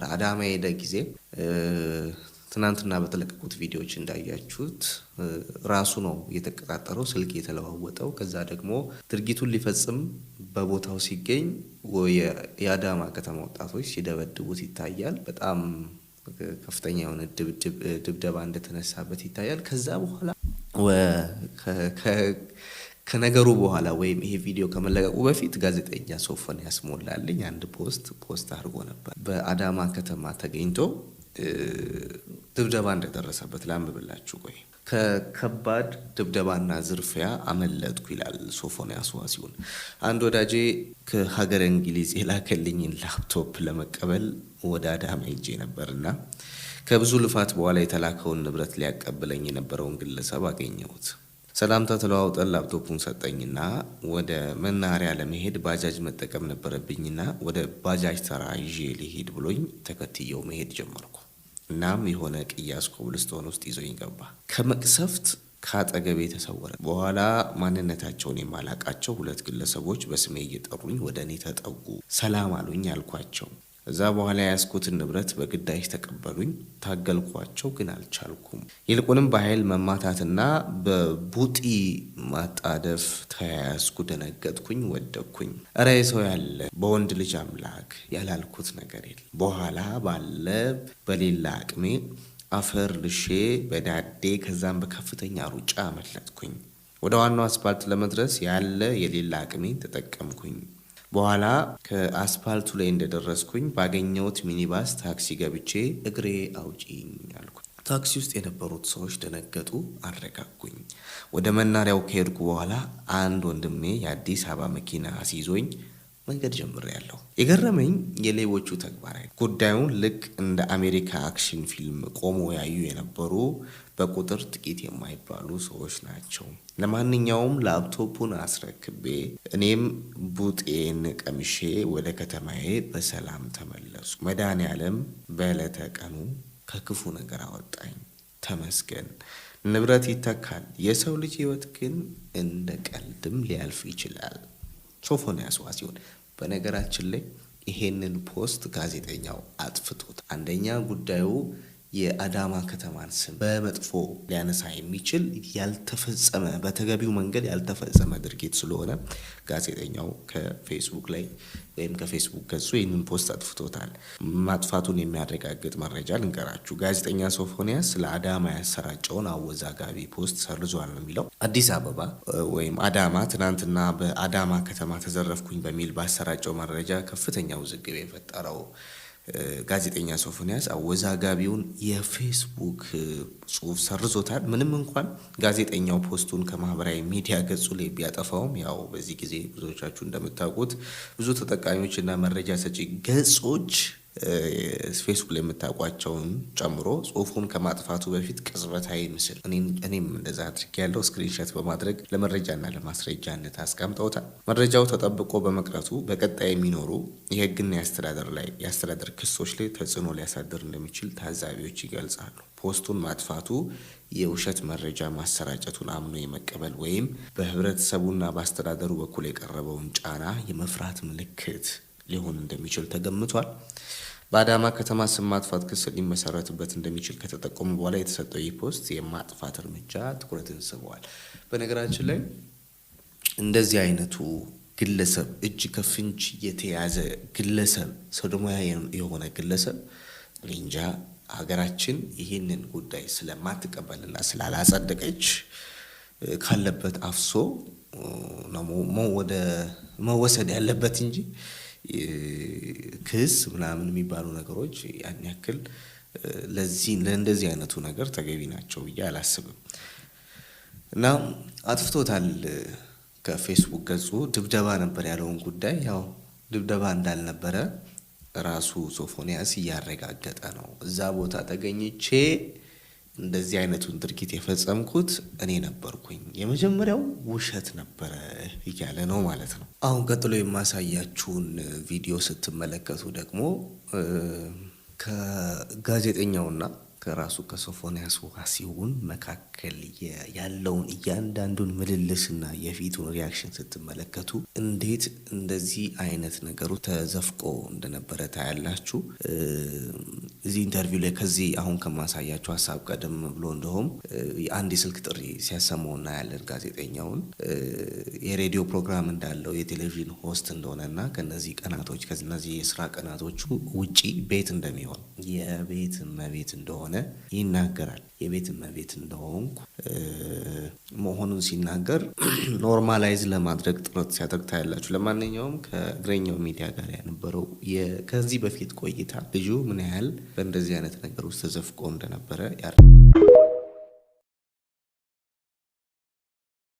ነበር። አዳማ ሄደ ጊዜ ትናንትና በተለቀቁት ቪዲዮዎች እንዳያችሁት ራሱ ነው የተቀጣጠረው፣ ስልክ የተለዋወጠው። ከዛ ደግሞ ድርጊቱን ሊፈጽም በቦታው ሲገኝ የአዳማ ከተማ ወጣቶች ሲደበድቡት ይታያል። በጣም ከፍተኛ የሆነ ድብደባ እንደተነሳበት ይታያል። ከዛ በኋላ ከነገሩ በኋላ ወይም ይሄ ቪዲዮ ከመለቀቁ በፊት ጋዜጠኛ ሶፎንያስ ሞላልኝ አንድ ፖስት አድርጎ ነበር። በአዳማ ከተማ ተገኝቶ ድብደባ እንደደረሰበት ላንብብላችሁ። ቆይ ከከባድ ድብደባና ዝርፊያ አመለጥኩ ይላል ሶፎንያስ ዋሲሁን። አንድ ወዳጄ ከሀገረ እንግሊዝ የላከልኝን ላፕቶፕ ለመቀበል ወደ አዳማ ሄጄ ነበርና ከብዙ ልፋት በኋላ የተላከውን ንብረት ሊያቀብለኝ የነበረውን ግለሰብ አገኘሁት። ሰላምታ ተለዋውጠን ላፕቶፑን ሰጠኝና ወደ መናኸሪያ ለመሄድ ባጃጅ መጠቀም ነበረብኝና ወደ ባጃጅ ተራ ይዤ ሊሄድ ብሎኝ ተከትየው መሄድ ጀመርኩ። እናም የሆነ ቅያስ ኮብልስቶን ውስጥ ይዞኝ ገባ። ከመቅሰፍት ከአጠገቤ ተሰወረ። በኋላ ማንነታቸውን የማላቃቸው ሁለት ግለሰቦች በስሜ እየጠሩኝ ወደ እኔ ተጠጉ። ሰላም አሉኝ አልኳቸው። እዛ በኋላ ያስኩትን ንብረት በግዳጅ ተቀበሉኝ። ታገልኳቸው ግን አልቻልኩም። ይልቁንም በኃይል መማታትና በቡጢ ማጣደፍ ተያያዝኩ። ደነገጥኩኝ፣ ወደቅኩኝ። እረ ሰው ያለ በወንድ ልጅ አምላክ ያላልኩት ነገር የለም። በኋላ በሌላ አቅሜ አፈር ልሼ በዳዴ ከዛም በከፍተኛ ሩጫ አመለጥኩኝ። ወደ ዋናው አስፓልት ለመድረስ የሌላ አቅሜን ተጠቀምኩኝ። በኋላ ከአስፓልቱ ላይ እንደደረስኩኝ ባገኘሁት ሚኒባስ ታክሲ ገብቼ እግሬ አውጪኝ አልኩ። ታክሲ ውስጥ የነበሩት ሰዎች ደነገጡ፣ አረጋጉኝ። ወደ መናሪያው ከሄድኩ በኋላ አንድ ወንድሜ የአዲስ አበባ መኪና አስይዞኝ መንገድ ጀምሬያለሁ። የገረመኝ የሌቦቹ ተግባር ጉዳዩን ልክ እንደ አሜሪካ አክሽን ፊልም ቆሞ ያዩ የነበሩ በቁጥር ጥቂት የማይባሉ ሰዎች ናቸው። ለማንኛውም ላፕቶፑን አስረክቤ እኔም ቡጤን ቀምሼ ወደ ከተማዬ በሰላም ተመለሱ። መድኃኔዓለም በዕለተ ቀኑ ከክፉ ነገር አወጣኝ። ተመስገን። ንብረት ይተካል፣ የሰው ልጅ ሕይወት ግን እንደ ቀልድም ሊያልፍ ይችላል። ሶፎንያስ ዋሲሁን። በነገራችን ላይ ይሄንን ፖስት ጋዜጠኛው አጥፍቶት፣ አንደኛ ጉዳዩ የአዳማ ከተማን ስም በመጥፎ ሊያነሳ የሚችል ያልተፈጸመ በተገቢው መንገድ ያልተፈጸመ ድርጊት ስለሆነ ጋዜጠኛው ከፌስቡክ ላይ ወይም ከፌስቡክ ገጹ ይህንን ፖስት አጥፍቶታል። ማጥፋቱን የሚያረጋግጥ መረጃ ልንገራችሁ። ጋዜጠኛ ሶፎንያስ ስለ አዳማ ያሰራጨውን አወዛጋቢ ፖስት ሰርዟል ነው የሚለው። አዲስ አበባ ወይም አዳማ ትናንትና በአዳማ ከተማ ተዘረፍኩኝ በሚል ባሰራጨው መረጃ ከፍተኛ ውዝግብ የፈጠረው ጋዜጠኛ ሶፎንያስ አወዛጋቢውን የፌስቡክ ጽሑፍ ሰርዞታል። ምንም እንኳን ጋዜጠኛው ፖስቱን ከማህበራዊ ሚዲያ ገጹ ላይ ቢያጠፋውም ያው በዚህ ጊዜ ብዙዎቻችሁ እንደምታውቁት ብዙ ተጠቃሚዎችና መረጃ ሰጪ ገጾች ፌስቡክ ላይ የምታውቋቸውን ጨምሮ ጽሁፉን ከማጥፋቱ በፊት ቅጽበታዊ ምስል እኔም እንደዛ አድርጌያለሁ ስክሪንሾት በማድረግ ለመረጃና ለማስረጃነት አስቀምጠውታል። መረጃው ተጠብቆ በመቅረቱ በቀጣይ የሚኖሩ የህግና የአስተዳደር ክሶች ላይ ተጽዕኖ ሊያሳድር እንደሚችል ታዛቢዎች ይገልጻሉ። ፖስቱን ማጥፋቱ የውሸት መረጃ ማሰራጨቱን አምኖ የመቀበል ወይም በህብረተሰቡና በአስተዳደሩ በኩል የቀረበውን ጫና የመፍራት ምልክት ሊሆን እንደሚችል ተገምቷል። በአዳማ ከተማ ስም ማጥፋት ክስ ሊመሰረትበት እንደሚችል ከተጠቆሙ በኋላ የተሰጠው ይህ ፖስት የማጥፋት እርምጃ ትኩረትን ስበዋል። በነገራችን ላይ እንደዚህ አይነቱ ግለሰብ እጅ ከፍንጅ የተያዘ ግለሰብ ሶዶማዊ የሆነ ግለሰብ እንጃ ሀገራችን ይህንን ጉዳይ ስለማትቀበልና ስላላጸደቀች ካለበት አፍሶ ነው ወደ መወሰድ ያለበት እንጂ ክስ ምናምን የሚባሉ ነገሮች ያን ያክል ለእንደዚህ አይነቱ ነገር ተገቢ ናቸው ብዬ አላስብም። እና አጥፍቶታል። ከፌስቡክ ገጹ ድብደባ ነበር ያለውን ጉዳይ ያው ድብደባ እንዳልነበረ ራሱ ሶፎንያስ እያረጋገጠ ነው። እዛ ቦታ ተገኝቼ እንደዚህ አይነቱን ድርጊት የፈጸምኩት እኔ ነበርኩኝ፣ የመጀመሪያው ውሸት ነበረ እያለ ነው ማለት ነው። አሁን ቀጥሎ የማሳያችሁን ቪዲዮ ስትመለከቱ ደግሞ ከጋዜጠኛውና ከራሱ ከሶፎንያስ ዋሲሁን መካከል ያለውን እያንዳንዱን ምልልስና የፊቱን ሪያክሽን ስትመለከቱ እንዴት እንደዚህ አይነት ነገሩ ተዘፍቆ እንደነበረ ታያላችሁ። እዚህ ኢንተርቪው ላይ ከዚህ አሁን ከማሳያችሁ ሀሳብ ቀደም ብሎ እንደውም አንድ የስልክ ጥሪ ሲያሰማው እናያለን። ጋዜጠኛውን የሬዲዮ ፕሮግራም እንዳለው የቴሌቪዥን ሆስት እንደሆነና ከነዚህ ቀናቶች ከነዚህ የስራ ቀናቶቹ ውጪ ቤት እንደሚሆን የቤት እመቤት እንደሆነ ይናገራል። የቤት እመቤት እንደሆንኩ መሆኑን ሲናገር ኖርማላይዝ ለማድረግ ጥረት ሲያደርግ ታያላችሁ። ለማንኛውም ከእግረኛው ሚዲያ ጋር የነበረው ከዚህ በፊት ቆይታ ልጁ ምን ያህል በእንደዚህ አይነት ነገር ውስጥ ተዘፍቆ እንደነበረ